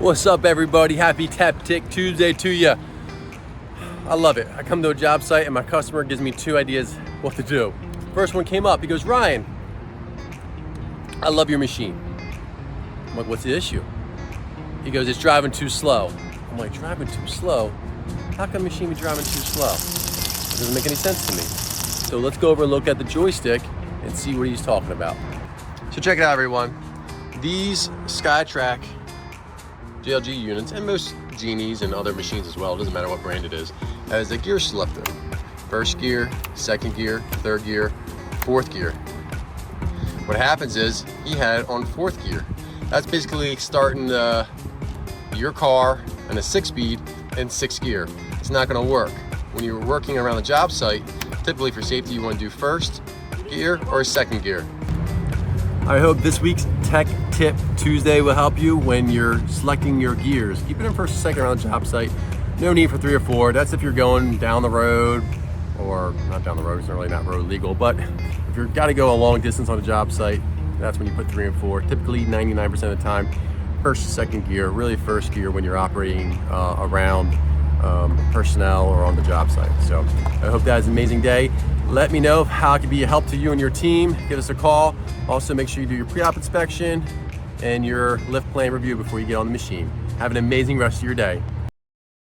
What's up, everybody? Happy Tap Tick Tuesday to you. I love it. I come to a job site and my customer gives me two ideas what to do. First one came up. He goes, Ryan, I love your machine. I'm like, what's the issue? He goes, it's driving too slow. I'm like, driving too slow? How can a machine be driving too slow? It doesn't make any sense to me. So let's go over and look at the joystick and see what he's talking about. So check it out, everyone. These SkyTrack JLG units, and most Genies and other machines as well, it doesn't matter what brand it is, has a gear selector. First gear, second gear, third gear, fourth gear. What happens is he had it on fourth gear. That's basically starting your car in a 6-speed in 6th gear. It's not gonna work. When you're working around the job site, typically for safety, you wanna do first gear or second gear. I hope this week's Tech Tip Tuesday will help you when you're selecting your gears. Keep it in first or second around the job site. No need for 3 or 4. That's if you're going down the road, or not down the road, it's really not road legal, but if you've got to go a long distance on a job site, that's when you put 3 and 4. Typically 99% of the time, first or second gear, really first gear when you're operating around personnel or on the job site. So I hope that is an amazing day. Let me know how it can be a help to you and your team. Give us a call. Also, make sure you do your pre-op inspection and your lift plan review before you get on the machine. Have an amazing rest of your day.